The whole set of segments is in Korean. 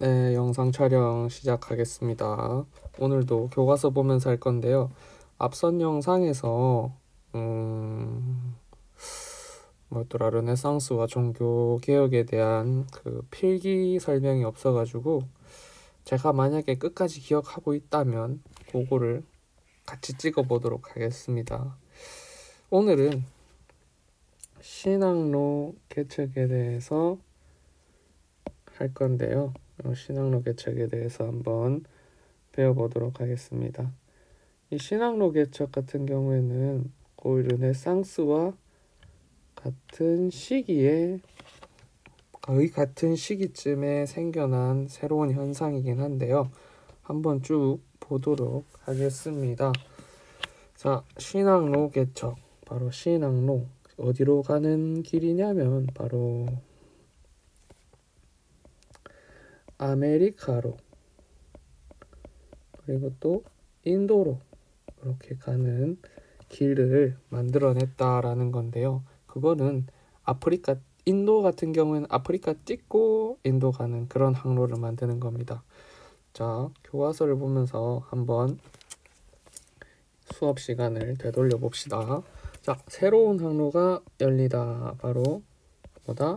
네, 영상 촬영 시작하겠습니다. 오늘도 교과서 보면서 할 건데요. 앞선 영상에서 뭐였더라, 르네상스와 종교 개혁에 대한 그 필기 설명이 없어가지고 제가 만약에 끝까지 기억하고 있다면 그거를 같이 찍어 보도록 하겠습니다. 오늘은 신앙로 개척에 대해서 할 건데요. 신앙로 개척에 대해서 한번 배워보도록 하겠습니다. 이 신앙로 개척 같은 경우에는 거의 르네상스와 거의 같은 시기쯤에 생겨난 새로운 현상이긴 한데요. 한번 쭉 보도록 하겠습니다. 자, 신앙로 개척. 바로 신앙로. 어디로 가는 길이냐면 바로 아메리카로, 그리고 또 인도로 이렇게 가는 길을 만들어냈다라는 건데요. 그거는 인도 같은 경우에는 아프리카 찍고 인도 가는 그런 항로를 만드는 겁니다. 자, 교과서를 보면서 한번 수업 시간을 되돌려 봅시다. 자, 새로운 항로가 열리다. 바로 뭐다?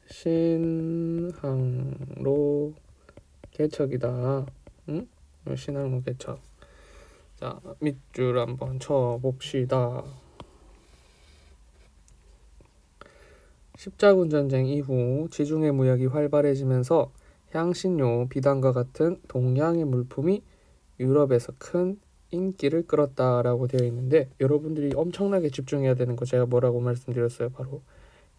신항로 개척이다. 응? 신항로 개척. 자, 밑줄 한번 쳐봅시다. 십자군 전쟁 이후 지중해 무역이 활발해지면서 향신료, 비단과 같은 동양의 물품이 유럽에서 큰 인기를 끌었다라고 되어 있는데, 여러분들이 엄청나게 집중해야 되는 거 제가 뭐라고 말씀드렸어요? 바로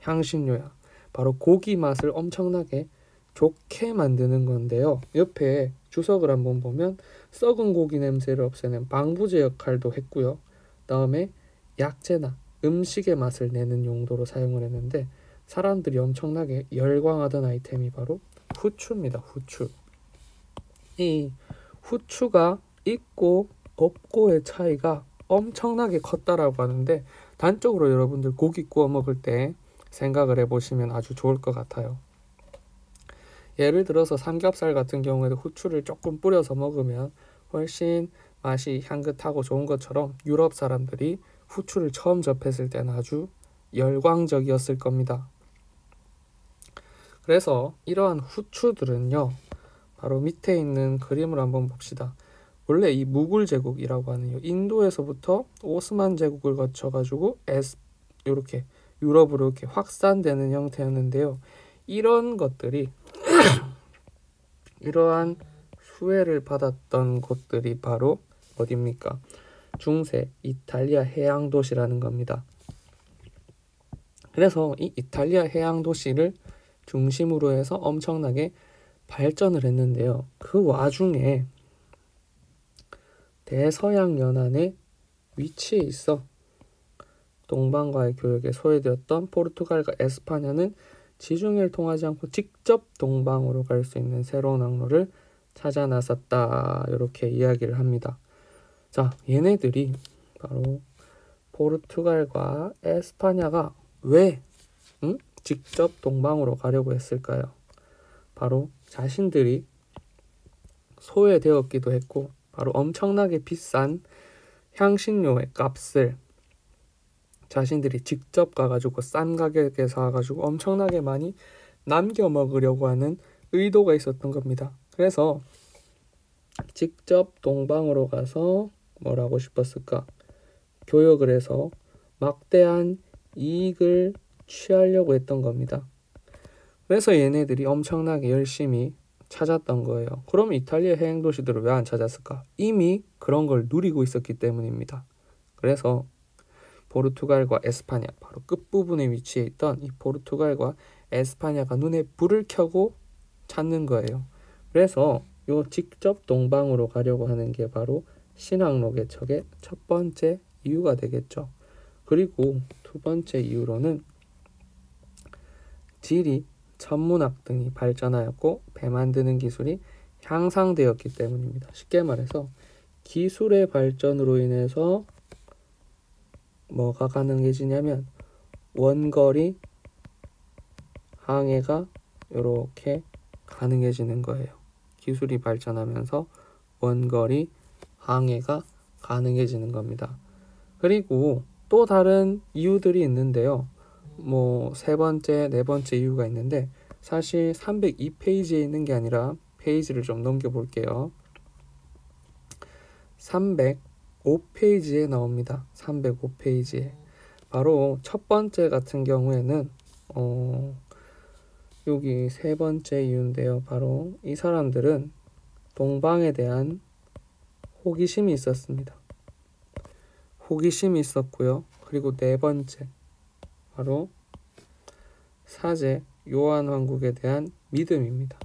향신료야. 바로 고기 맛을 엄청나게 좋게 만드는 건데요. 옆에 주석을 한번 보면 썩은 고기 냄새를 없애는 방부제 역할도 했고요. 다음에 약재나 음식의 맛을 내는 용도로 사용을 했는데, 사람들이 엄청나게 열광하던 아이템이 바로 후추입니다. 후추. 이 후추가 있고 없고의 차이가 엄청나게 컸다라고 하는데, 단적으로 여러분들 고기 구워 먹을 때 생각을 해보시면 아주 좋을 것 같아요. 예를 들어서 삼겹살 같은 경우에도 후추를 조금 뿌려서 먹으면 훨씬 맛이 향긋하고 좋은 것처럼, 유럽 사람들이 후추를 처음 접했을 때는 아주 열광적이었을 겁니다. 그래서 이러한 후추들은요, 바로 밑에 있는 그림을 한번 봅시다. 원래 이 무굴 제국이라고 하는 인도에서부터 오스만 제국을 거쳐가지고 이렇게 유럽으로 이렇게 확산되는 형태였는데요. 이런 것들이 이러한 수혜를 받았던 곳들이 바로 어디입니까? 중세 이탈리아 해양 도시라는 겁니다. 그래서 이 이탈리아 해양 도시를 중심으로 해서 엄청나게 발전을 했는데요. 그 와중에 대서양 연안에 위치해 있어 동방과의 교역에 소외되었던 포르투갈과 에스파냐는 지중해를 통하지 않고 직접 동방으로 갈 수 있는 새로운 항로를 찾아 나섰다. 이렇게 이야기를 합니다. 자, 얘네들이 바로 포르투갈과 에스파냐가 왜 직접 동방으로 가려고 했을까요? 바로 자신들이 소외되었기도 했고, 바로 엄청나게 비싼 향신료의 값을 자신들이 직접 가가지고 싼 가격에 사가지고 엄청나게 많이 남겨 먹으려고 하는 의도가 있었던 겁니다. 그래서 직접 동방으로 가서 뭘 하고 싶었을까? 교역을 해서 막대한 이익을 취하려고 했던 겁니다. 그래서 얘네들이 엄청나게 열심히 찾았던 거예요. 그럼 이탈리아 해양 도시들을 왜 안 찾았을까? 이미 그런 걸 누리고 있었기 때문입니다. 그래서 포르투갈과 에스파냐, 바로 끝부분에 위치해 있던 이 포르투갈과 에스파냐가 눈에 불을 켜고 찾는 거예요. 그래서 요 직접 동방으로 가려고 하는 게 바로 신항로 개척의 첫 번째 이유가 되겠죠. 그리고 두 번째 이유로는 지리, 천문학 등이 발전하였고 배 만드는 기술이 향상되었기 때문입니다. 쉽게 말해서 기술의 발전으로 인해서 뭐가 가능해지냐면 원거리 항해가 이렇게 가능해지는 거예요. 기술이 발전하면서 원거리 항해가 가능해지는 겁니다. 그리고 또 다른 이유들이 있는데요. 뭐 세 번째, 네 번째 이유가 있는데 사실 302페이지에 있는 게 아니라 페이지를 좀 넘겨 볼게요. 305페이지에 나옵니다. 305페이지에. 바로 첫 번째 같은 경우에는 여기 세 번째 이유인데요. 바로 이 사람들은 동방에 대한 호기심이 있었습니다. 호기심이 있었고요. 그리고 네 번째 바로 사제 요한 왕국에 대한 믿음입니다.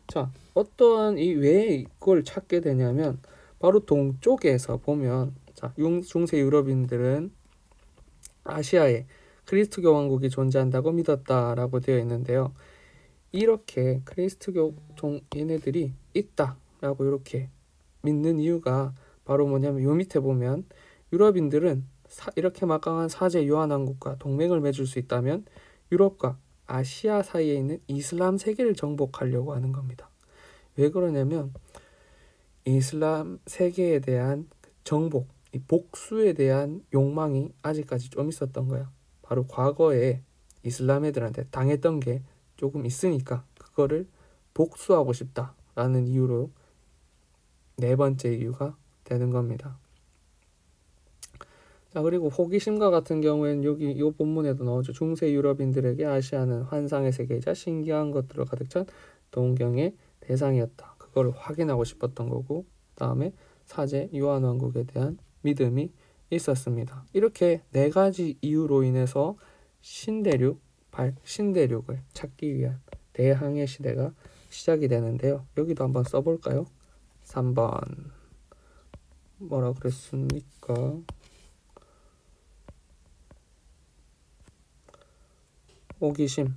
자, 어떠한 왜 이걸 찾게 되냐면 바로 동쪽에서 보면 자, 중세 유럽인들은 아시아에 그리스도교 왕국이 존재한다고 믿었다라고 되어 있는데요. 이렇게 그리스도교 얘네들이 있다라고 이렇게 믿는 이유가 바로 뭐냐면 요 밑에 보면 유럽인들은 이렇게 막강한 사제 요한 왕국과 동맹을 맺을 수 있다면 유럽과 아시아 사이에 있는 이슬람 세계를 정복하려고 하는 겁니다. 왜 그러냐면 이슬람 세계에 대한 정복, 이 복수에 대한 욕망이 아직까지 좀 있었던 거야. 바로 과거에 이슬람 애들한테 당했던 게 조금 있으니까 그거를 복수하고 싶다라는 이유로 네 번째 이유가 되는 겁니다. 자, 그리고 호기심과 같은 경우에는 여기 이 본문에도 나오죠. 중세 유럽인들에게 아시아는 환상의 세계이자 신기한 것들로 가득 찬 동경의 대상이었다. 그거를 확인하고 싶었던 거고, 그다음에 사제 요한 왕국에 대한 믿음이 있었습니다. 이렇게 네 가지 이유로 인해서 신대륙을 찾기 위한 대항해 시대가 시작이 되는데요. 여기도 한번 써볼까요? 3번 뭐라 그랬습니까? 호기심.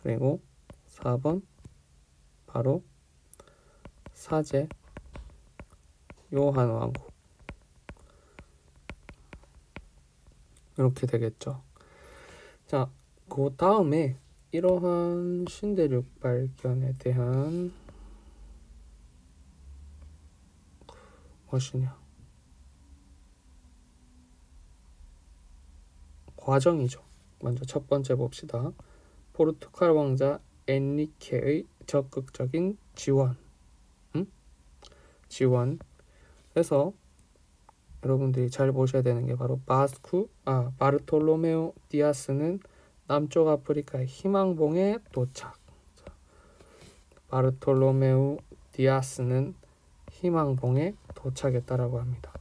그리고 4번 바로 사제 요한 왕국. 이렇게 되겠죠. 자, 그 다음에 이러한 신대륙 발견에 대한 무엇이냐? 과정이죠. 먼저 첫 번째 봅시다. 포르투갈 왕자 엔리케의 적극적인 지원. 지원. 그래서 여러분들이 잘 보셔야 되는 게 바로 바르톨로메오 디아스는 남쪽 아프리카의 희망봉에 도착. 바르톨로메오 디아스는 희망봉에 도착했다라고 합니다.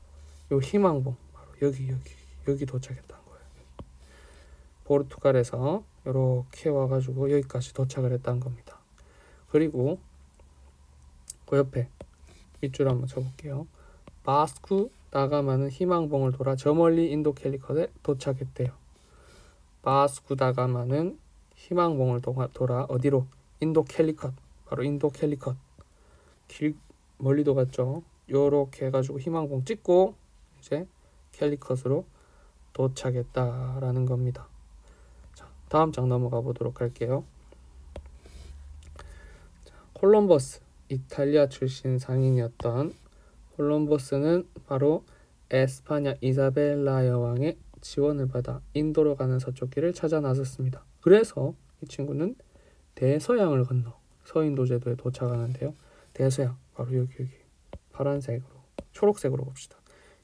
요 희망봉 바로 여기 도착했다는 거예요. 포르투갈에서 이렇게 와가지고 여기까지 도착을 했다는 겁니다. 그리고 그 옆에 밑줄 한번 쳐볼게요. 바스쿠 다가마는 희망봉을 돌아 저 멀리 인도 캘리컷에 도착했대요. 바스쿠 다가마는 희망봉을 돌아 어디로? 인도 캘리컷. 바로 인도 캘리컷. 멀리도 갔죠. 요렇게 해가지고 희망봉 찍고 이제 캘리컷으로 도착했다라는 겁니다. 자, 다음 장 넘어가 보도록 할게요. 자, 콜럼버스, 이탈리아 출신 상인이었던 콜럼버스는 바로 에스파냐 이사벨라 여왕의 지원을 받아 인도로 가는 서쪽 길을 찾아 나섰습니다. 그래서 이 친구는 대서양을 건너 서인도 제도에 도착하는데요. 대서양, 바로 여기 파란색으로, 초록색으로 봅시다.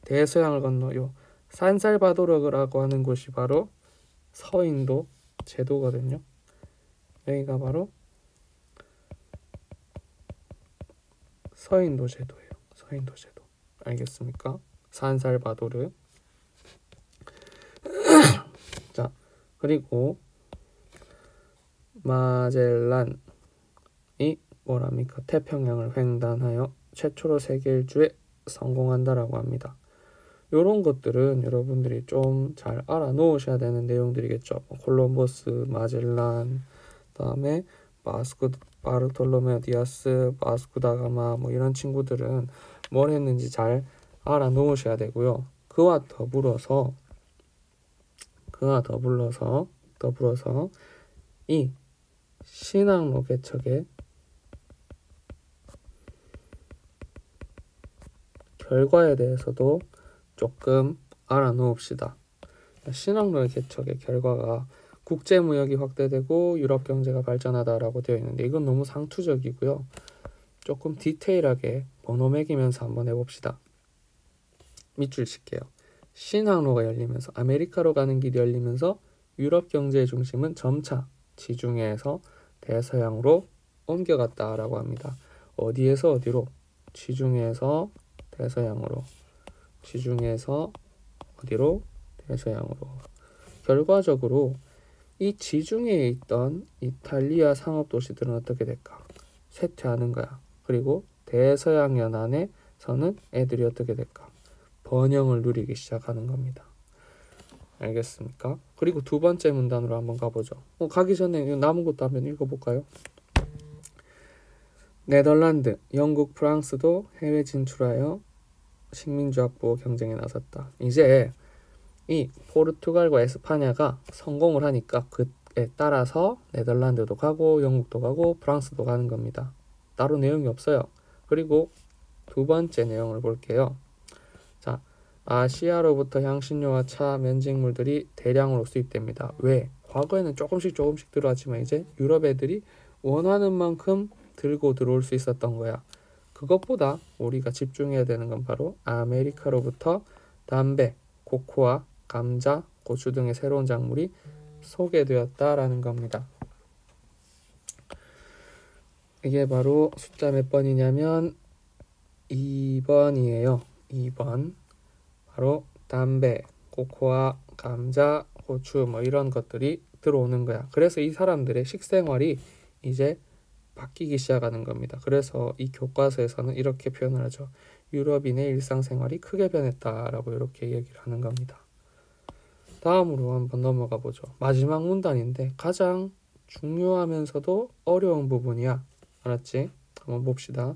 대서양을 건너 요 산살바도르라고 하는 곳이 바로 서인도 제도거든요. 여기가 바로 서인도 제도예요. 서인도 제도. 알겠습니까? 산살바도르. 자, 그리고 마젤란이 뭐랍니까? 태평양을 횡단하여 최초로 세계 일주에 성공한다라고 합니다. 이런 것들은 여러분들이 좀 잘 알아놓으셔야 되는 내용들이겠죠. 콜럼버스, 마젤란, 그다음에 바르톨로메오 디아스, 바스쿠 다가마 뭐 이런 친구들은 뭘 했는지 잘 알아놓으셔야 되고요. 그와 더불어서 이 신항로 개척의 결과에 대해서도 조금 알아놓읍시다. 신항로의 개척의 결과가 국제무역이 확대되고 유럽 경제가 발전하다라고 되어 있는데 이건 너무 상투적이고요. 조금 디테일하게 번호 매기면서 한번 해봅시다. 밑줄 칠게요. 신항로가 열리면서 아메리카로 가는 길이 열리면서 유럽 경제의 중심은 점차 지중해에서 대서양으로 옮겨갔다라고 합니다. 어디에서 어디로? 지중해에서 대서양으로. 지중해에서 어디로? 대서양으로. 결과적으로 이 지중해에 있던 이탈리아 상업 도시들은 어떻게 될까? 쇠퇴하는 거야. 그리고 대서양 연안에서는 애들이 어떻게 될까? 번영을 누리기 시작하는 겁니다. 알겠습니까? 그리고 두 번째 문단으로 한번 가보죠. 가기 전에 남은 것도 한번 읽어볼까요? 네덜란드, 영국, 프랑스도 해외 진출하여 식민지 확보 경쟁에 나섰다. 이제 이 포르투갈과 에스파냐가 성공을 하니까 그에 따라서 네덜란드도 가고 영국도 가고 프랑스도 가는 겁니다. 따로 내용이 없어요. 그리고 두 번째 내용을 볼게요. 자, 아시아로부터 향신료와 차, 면직물들이 대량으로 수입됩니다. 왜? 과거에는 조금씩 들어왔지만 이제 유럽 애들이 원하는 만큼 들고 들어올 수 있었던 거야. 그것보다 우리가 집중해야 되는 건 바로 아메리카로부터 담배, 코코아, 감자, 고추 등의 새로운 작물이 소개되었다라는 겁니다. 이게 바로 숫자 몇 번이냐면 2번이에요. 2번. 바로 담배, 코코아, 감자, 고추 뭐 이런 것들이 들어오는 거야. 그래서 이 사람들의 식생활이 이제 바뀌기 시작하는 겁니다. 그래서 이 교과서에서는 이렇게 표현을 하죠. 유럽인의 일상생활이 크게 변했다라고 이렇게 얘기를 하는 겁니다. 다음으로 한번 넘어가 보죠. 마지막 문단인데 가장 중요하면서도 어려운 부분이야. 알았지? 한번 봅시다.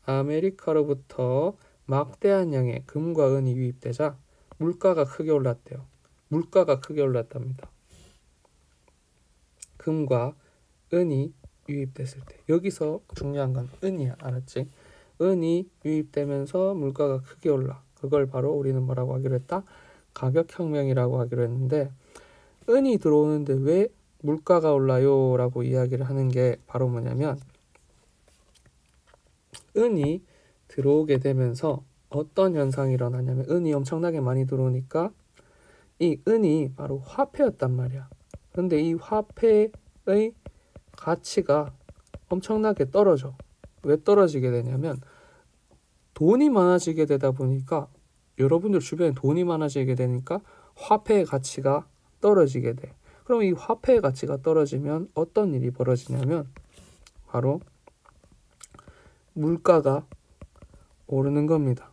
아메리카로부터 막대한 양의 금과 은이 유입되자 물가가 크게 올랐대요. 물가가 크게 올랐답니다. 금과 은이 유입됐을 때 여기서 중요한 건 은이야. 알았지? 은이 유입되면서 물가가 크게 올라. 그걸 바로 우리는 뭐라고 하기로 했다? 가격혁명이라고 하기로 했는데 은이 들어오는데 왜 물가가 올라요? 라고 이야기를 하는 게 바로 뭐냐면 은이 들어오게 되면서 어떤 현상이 일어나냐면 은이 엄청나게 많이 들어오니까 이 은이 바로 화폐였단 말이야. 근데 이 화폐의 가치가 엄청나게 떨어져. 왜 떨어지게 되냐면 돈이 많아지게 되다 보니까 여러분들 주변에 돈이 많아지게 되니까 화폐의 가치가 떨어지게 돼. 그럼 이 화폐의 가치가 떨어지면 어떤 일이 벌어지냐면 바로 물가가 오르는 겁니다.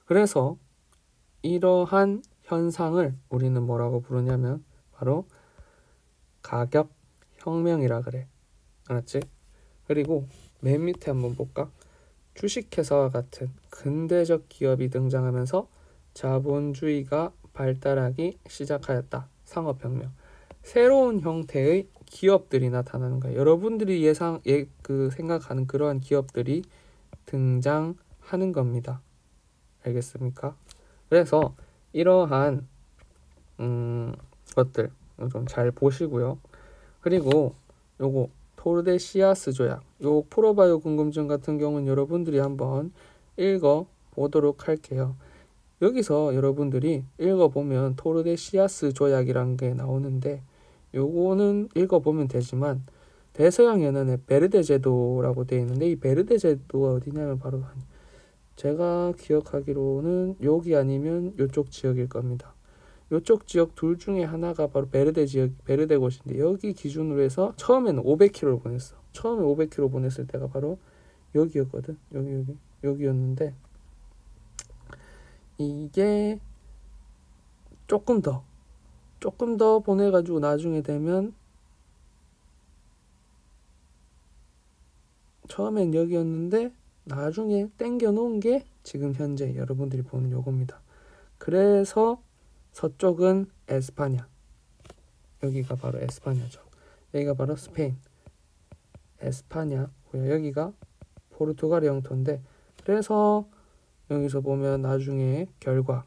그래서 이러한 현상을 우리는 뭐라고 부르냐면 바로 가격혁명이라 그래. 알았지? 그리고 맨 밑에 한번 볼까? 주식회사와 같은 근대적 기업이 등장하면서 자본주의가 발달하기 시작하였다. 상업혁명. 새로운 형태의 기업들이 나타나는 거예요. 여러분들이 생각하는 그러한 기업들이 등장하는 겁니다. 알겠습니까? 그래서 이러한 것들 좀 잘 보시고요. 그리고 요거 토르데시아스 조약, 요 풀어봐요 궁금증 같은 경우는 여러분들이 한번 읽어 보도록 할게요. 여기서 여러분들이 읽어보면 토르데시아스 조약이란 게 나오는데 요거는 읽어보면 되지만 대서양 연안의 베르데 제도라고 되어 있는데 이 베르데 제도가 어디냐면 바로 제가 기억하기로는 여기 아니면 요쪽 지역일 겁니다. 요쪽 지역 둘 중에 하나가 바로 베르데 지역, 베르데 곳인데 여기 기준으로 해서 처음에는 500km를 보냈어. 처음에 500km 보냈을 때가 바로 여기였거든. 여기였는데 이게 조금 더 보내가지고 나중에 되면 처음엔 여기였는데 나중에 땡겨 놓은 게 지금 현재 여러분들이 보는 요겁니다. 그래서 서쪽은 에스파냐, 여기가 바로 에스파냐죠. 여기가 바로 스페인, 에스파냐고요. 여기가 포르투갈의 영토인데, 그래서 여기서 보면 나중에 결과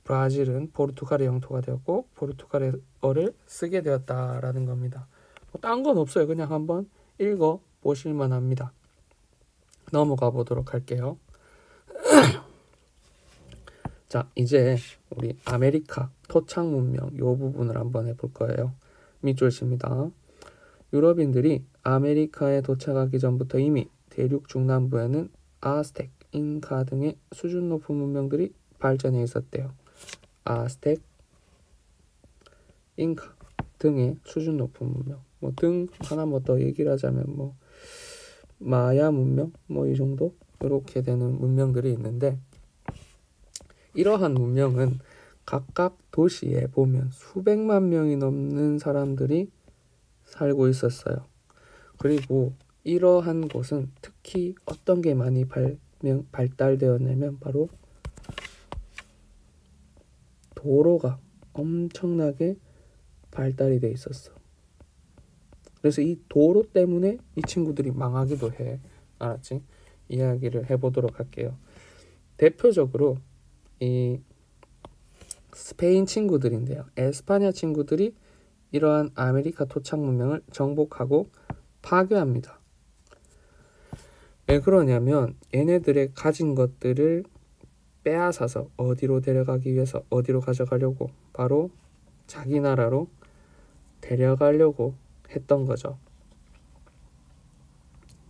브라질은 포르투갈의 영토가 되었고 포르투갈어를 쓰게 되었다라는 겁니다. 뭐 딴 건 없어요. 그냥 한번 읽어 보실만 합니다. 넘어가 보도록 할게요. 자, 이제 우리 아메리카 토착 문명 요 부분을 한번 해볼 거예요. 밑줄입니다. 유럽인들이 아메리카에 도착하기 전부터 이미 대륙 중남부에는 아스텍, 잉카 등의 수준 높은 문명들이 발전해 있었대요. 아스텍, 잉카 등의 수준 높은 문명. 뭐 등 하나 뭐 더 얘기를 하자면 뭐 마야 문명 뭐 이 정도 이렇게 되는 문명들이 있는데, 이러한 문명은 각각 도시에 보면 수백만 명이 넘는 사람들이 살고 있었어요. 그리고 이러한 곳은 특히 어떤 게 많이 발달되었냐면 바로 도로가 엄청나게 발달이 돼 있었어. 그래서 이 도로 때문에 이 친구들이 망하기도 해. 알았지? 이야기를 해보도록 할게요. 대표적으로 이 스페인 친구들인데요. 에스파냐 친구들이 이러한 아메리카 토착 문명을 정복하고 파괴합니다. 왜 그러냐면 얘네들의 가진 것들을 빼앗아서 어디로 데려가기 위해서 어디로 가져가려고 바로 자기 나라로 데려가려고 했던 거죠.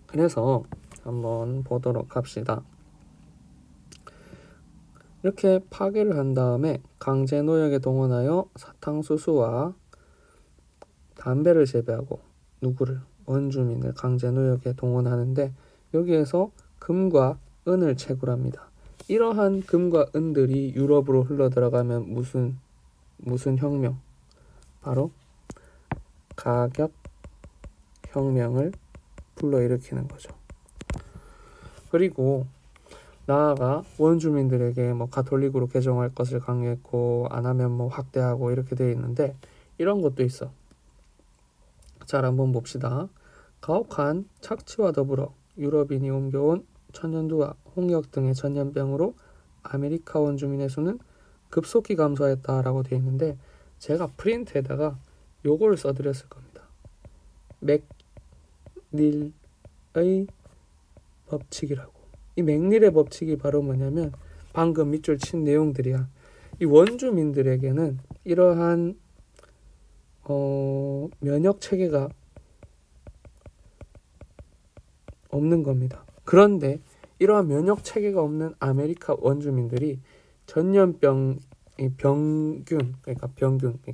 그래서 한번 보도록 합시다. 이렇게 파괴를 한 다음에 강제 노역에 동원하여 사탕수수와 담배를 재배하고 누구를? 원주민을 강제 노역에 동원하는데, 여기에서 금과 은을 채굴합니다. 이러한 금과 은들이 유럽으로 흘러 들어가면 무슨 혁명? 바로 가격 혁명을 불러일으키는 거죠. 그리고 나아가 원주민들에게 뭐 가톨릭으로 개종할 것을 강요했고 안 하면 뭐 학대하고 이렇게 되어 있는데, 이런 것도 있어. 잘 한번 봅시다. 가혹한 착취와 더불어 유럽인이 옮겨온 천연두와 홍역 등의 전염병으로 아메리카 원주민의 수는 급속히 감소했다라고 되어 있는데, 제가 프린트에다가 요걸 써드렸을 겁니다. 맥닐의 법칙이라고. 이 맥닐의 법칙이 바로 뭐냐면 방금 밑줄 친 내용들이야. 이 원주민들에게는 이러한 면역 체계가 없는 겁니다. 그런데 이러한 면역 체계가 없는 아메리카 원주민들이 전염병 병균, 그러니까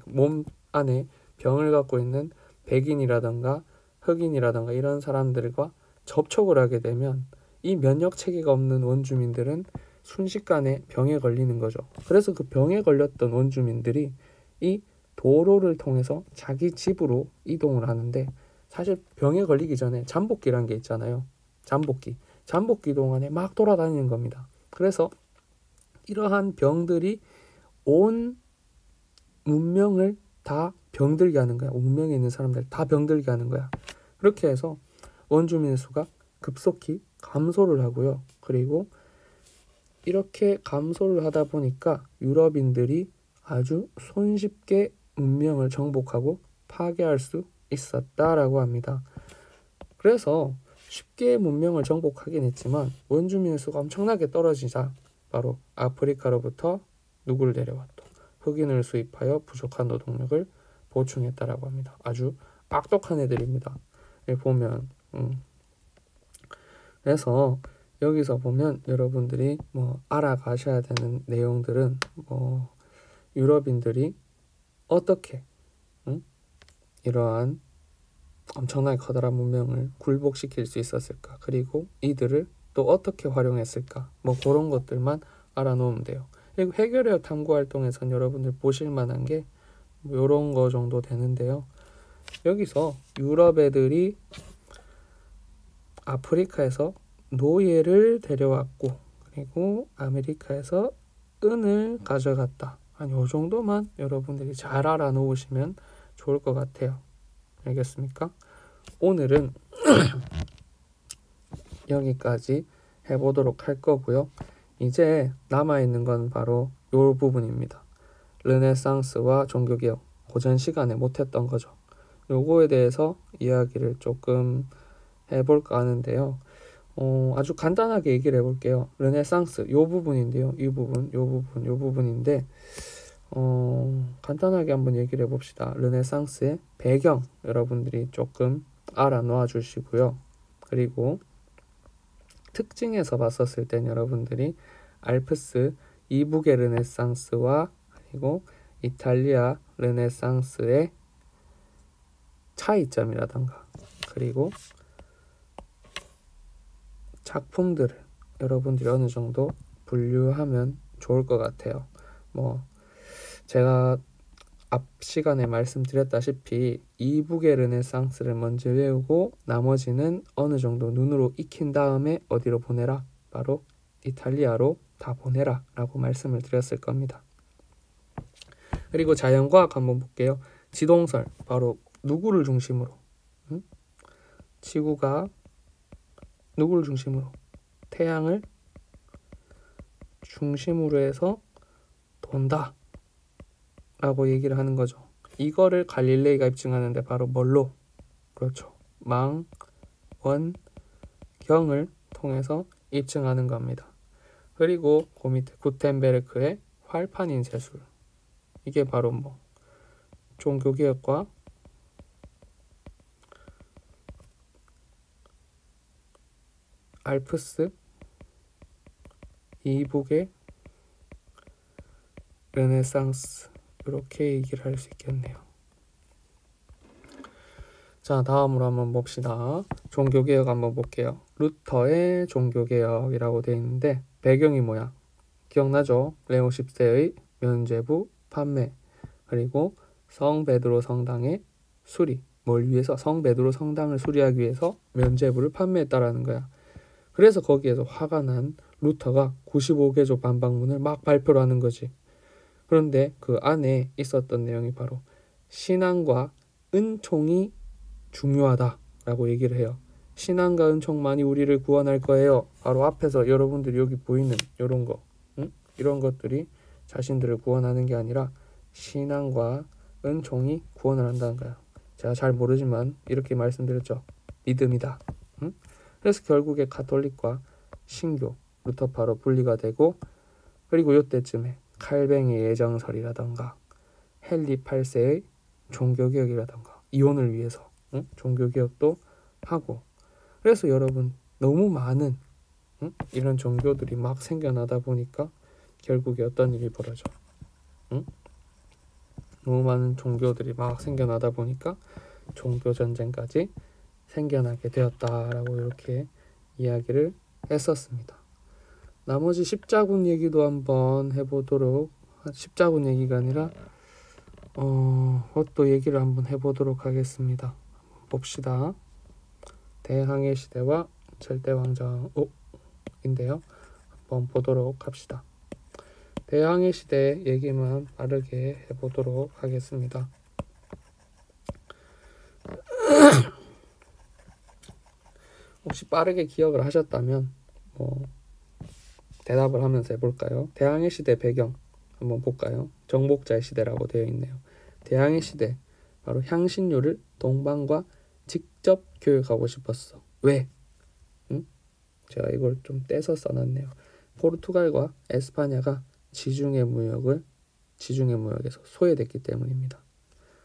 몸 안에 병을 갖고 있는 백인이라던가 흑인이라던가 이런 사람들과 접촉을 하게 되면 이 면역 체계가 없는 원주민들은 순식간에 병에 걸리는 거죠. 그래서 그 병에 걸렸던 원주민들이 이 도로를 통해서 자기 집으로 이동을 하는데, 사실 병에 걸리기 전에 잠복기란 게 있잖아요. 잠복기 동안에 막 돌아다니는 겁니다. 그래서 이러한 병들이 온 문명을 다 병들게 하는 거야. 문명에 있는 사람들 다 병들게 하는 거야. 그렇게 해서 원주민의 수가 급속히 감소를 하고요. 그리고 이렇게 감소를 하다 보니까 유럽인들이 아주 손쉽게 문명을 정복하고 파괴할 수 있었다라고 합니다. 그래서 쉽게 문명을 정복하긴 했지만 원주민의 수가 엄청나게 떨어지자 바로 아프리카로부터 누구를 데려왔또 흑인을 수입하여 부족한 노동력을 보충했다라고 합니다. 아주 악독한 애들입니다. 여기 보면 그래서 여기서 보면 여러분들이 뭐 알아가셔야 되는 내용들은 뭐 유럽인들이 어떻게 이러한 엄청나게 커다란 문명을 굴복시킬 수 있었을까, 그리고 이들을 또 어떻게 활용했을까, 뭐 그런 것들만 알아놓으면 돼요. 그리고 해결력 탐구 활동에선 여러분들 보실 만한 게 이런 거 정도 되는데요. 여기서 유럽 애들이 아프리카에서 노예를 데려왔고 그리고 아메리카에서 은을 가져갔다. 한 요 정도만 여러분들이 잘 알아놓으시면 좋을 것 같아요. 알겠습니까? 오늘은 여기까지 해보도록 할 거고요. 이제 남아있는 건 바로 이 부분입니다. 르네상스와 종교개혁, 고전 시간에 못했던 거죠. 요거에 대해서 이야기를 조금 해볼까 하는데요. 아주 간단하게 얘기를 해볼게요. 르네상스 요 부분인데요. 이 부분, 요 부분인데 간단하게 한번 얘기를 해봅시다. 르네상스의 배경 여러분들이 조금 알아놓아 주시고요. 그리고 특징에서 봤었을 땐 여러분들이 알프스 이북의 르네상스와 그리고 이탈리아 르네상스의 차이점이라던가 그리고 작품들을 여러분들이 어느 정도 분류하면 좋을 것 같아요. 뭐 제가 앞 시간에 말씀드렸다시피 이북의 르네상스를 먼저 외우고 나머지는 어느 정도 눈으로 익힌 다음에 어디로 보내라? 바로 이탈리아로 다 보내라 라고 말씀을 드렸을 겁니다. 그리고 자연과학 한번 볼게요. 지동설, 바로 누구를 중심으로? 지구가 누구를 중심으로? 태양을 중심으로 해서 돈다 라고 얘기를 하는 거죠. 이거를 갈릴레이가 입증하는데 바로 뭘로? 그렇죠. 망원경을 통해서 입증하는 겁니다. 그리고 그 밑에 구텐베르크의 활판인 세술, 이게 바로 뭐 종교개혁과 알프스 이북의 르네상스, 이렇게 얘기를 할 수 있겠네요. 자, 다음으로 한번 봅시다. 종교개혁 한번 볼게요. 루터의 종교개혁이라고 되어 있는데 배경이 뭐야? 기억나죠? 레오 10세의 면죄부 판매, 그리고 성 베드로 성당의 수리. 뭘 위해서? 성 베드로 성당을 수리하기 위해서 면죄부를 판매했다라는 거야. 그래서 거기에서 화가 난 루터가 95개조 반박문을 막 발표를 하는 거지. 그런데 그 안에 있었던 내용이 바로 신앙과 은총이 중요하다라고 얘기를 해요. 신앙과 은총만이 우리를 구원할 거예요. 바로 앞에서 여러분들이 여기 보이는 이런 거, 이런 것들이 자신들을 구원하는 게 아니라 신앙과 은총이 구원을 한다는 거야. 제가 잘 모르지만 이렇게 말씀드렸죠. 믿음이다. 그래서 결국에 가톨릭과 신교, 루터파로 분리가 되고, 그리고 이때쯤에 칼뱅의 예정설이라던가 헨리 8세의 종교개혁이라던가 이혼을 위해서 종교개혁도 하고, 그래서 여러분 너무 많은 이런 종교들이 막 생겨나다 보니까 결국에 어떤 일이 벌어져? 너무 많은 종교들이 막 생겨나다 보니까 종교전쟁까지 생겨나게 되었다라고 이렇게 이야기를 했었습니다. 나머지 십자군 얘기도 한번 해보도록, 십자군 얘기가 아니라 그것도 얘기를 한번 해보도록 하겠습니다. 봅시다. 대항해 시대와 절대왕정인데요. 한번 보도록 합시다. 대항해 시대 얘기만 빠르게 해보도록 하겠습니다. 혹시 빠르게 기억을 하셨다면 대답을 하면서 해볼까요? 대항해 시대 배경 한번 볼까요? 정복자의 시대라고 되어 있네요. 대항해 시대, 바로 향신료를 동방과 직접 교육하고 싶었어. 왜? 제가 이걸 좀 떼서 써놨네요. 포르투갈과 에스파냐가 지중해 무역에서 소외됐기 때문입니다.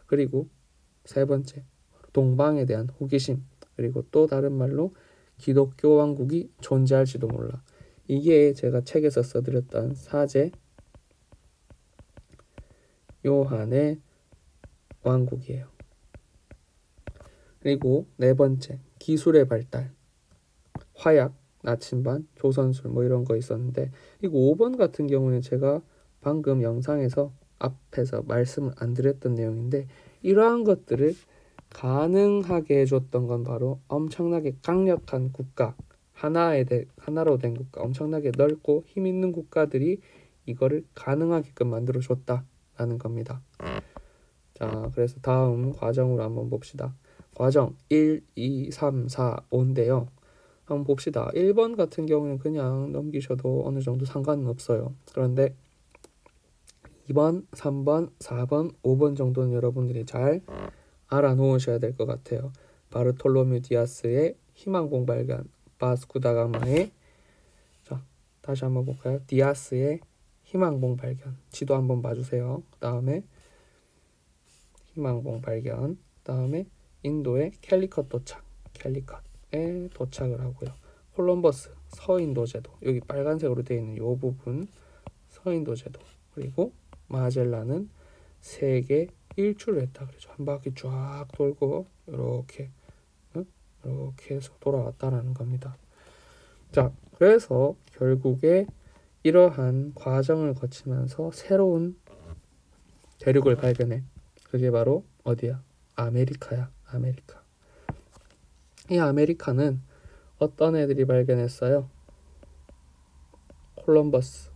그리고 세 번째, 동방에 대한 호기심, 그리고 또 다른 말로 기독교 왕국이 존재할지도 몰라. 이게 제가 책에서 써드렸던 사제 요한의 왕국이에요. 그리고 네 번째, 기술의 발달, 화약, 나침반, 조선술 이런 거 있었는데, 이거 5번 같은 경우는 제가 방금 영상에서 앞에서 말씀을 안 드렸던 내용인데, 이러한 것들을 가능하게 해줬던 건 바로 엄청나게 강력한 국가, 하나로 된 국가, 엄청나게 넓고 힘 있는 국가들이 이거를 가능하게끔 만들어줬다라는 겁니다. 자, 그래서 다음 과정으로 한번 봅시다. 과정 1, 2, 3, 4, 5인데요. 한번 봅시다. 1번 같은 경우는 그냥 넘기셔도 어느 정도 상관은 없어요. 그런데 2번, 3번, 4번, 5번 정도는 여러분들이 잘 알아놓으셔야 될 것 같아요. 바르톨로뮤 디아스의 희망봉 발견, 바스쿠다가마의 자 다시 한번 볼까요? 디아스의 희망봉 발견. 지도 한번 봐주세요. 그 다음에 희망봉 발견. 다음에 인도의 캘리컷 도착. 캘리컷에 도착을 하고요. 콜럼버스 서인도 제도. 여기 빨간색으로 되어 있는 이 부분 서인도 제도. 그리고 마젤란은 세계 일주를 했다 그러죠. 한 바퀴 쫙 돌고 이렇게 이렇게 해서 돌아왔다라는 겁니다. 자, 그래서 결국에 이러한 과정을 거치면서 새로운 대륙을 발견해. 그게 바로 어디야? 아메리카야. 아메리카. 이 아메리카는 어떤 애들이 발견했어요? 콜럼버스.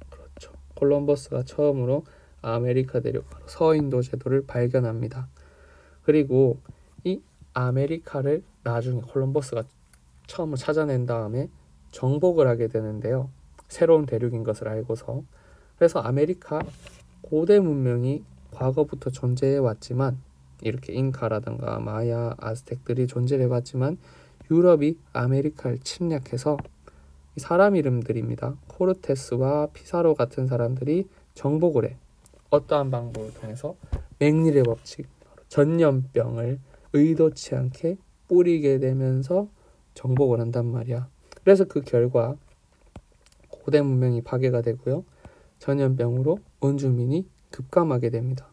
그렇죠. 콜럼버스가 처음으로 아메리카 대륙, 바로 서인도 제도를 발견합니다. 그리고 이 아메리카를 나중에 콜럼버스가 처음으로 찾아낸 다음에 정복을 하게 되는데요. 새로운 대륙인 것을 알고서. 그래서 아메리카 고대 문명이 과거부터 존재해 왔지만, 이렇게 잉카라든가 마야, 아스텍들이 존재해 왔지만 유럽이 아메리카를 침략해서 사람 이름들입니다. 코르테스와 피사로 같은 사람들이 정복을 해. 어떠한 방법을 통해서? 맥닐의 법칙, 전염병을 의도치 않게 뿌리게 되면서 정복을 한단 말이야. 그래서 그 결과 고대 문명이 파괴가 되고요. 전염병으로 원주민이 급감하게 됩니다.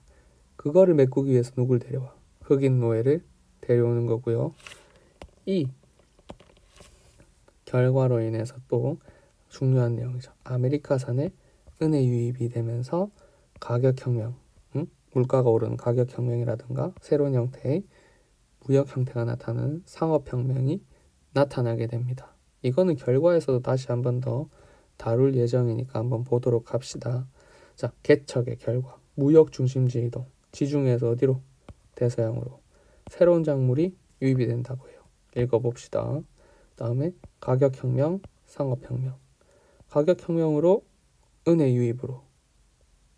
그거를 메꾸기 위해서 누굴 데려와? 흑인 노예를 데려오는 거고요. 이 결과로 인해서 또 중요한 내용이죠. 아메리카산에 은혜 유입이 되면서 가격혁명, 물가가 오르는 가격혁명이라든가 새로운 형태의 무역 형태가 나타나는 상업혁명이 나타나게 됩니다. 이거는 결과에서도 다시 한 번 더 다룰 예정이니까 한번 보도록 합시다. 자, 개척의 결과, 무역 중심지 이동, 지중해에서 어디로? 대서양으로. 새로운 작물이 유입이 된다고 해요. 읽어봅시다. 다음에 가격혁명, 상업혁명. 가격혁명으로 은혜 유입으로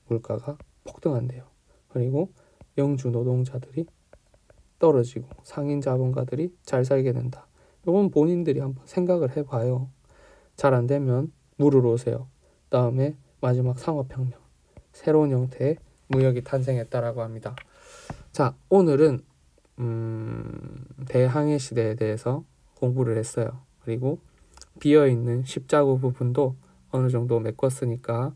물가가 폭등한대요. 그리고 영주 노동자들이 떨어지고 상인 자본가들이 잘 살게 된다. 이건 본인들이 한번 생각을 해봐요. 잘 안 되면 물으러 오세요. 다음에 마지막 상업혁명. 새로운 형태의 무역이 탄생했다라고 합니다. 자, 오늘은 대항해 시대에 대해서 공부를 했어요. 그리고 비어있는 십자구 부분도 어느 정도 메꿨으니까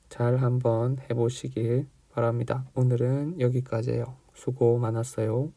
잘 한번 해보시길 바랍니다. 오늘은 여기까지예요. 수고 많았어요.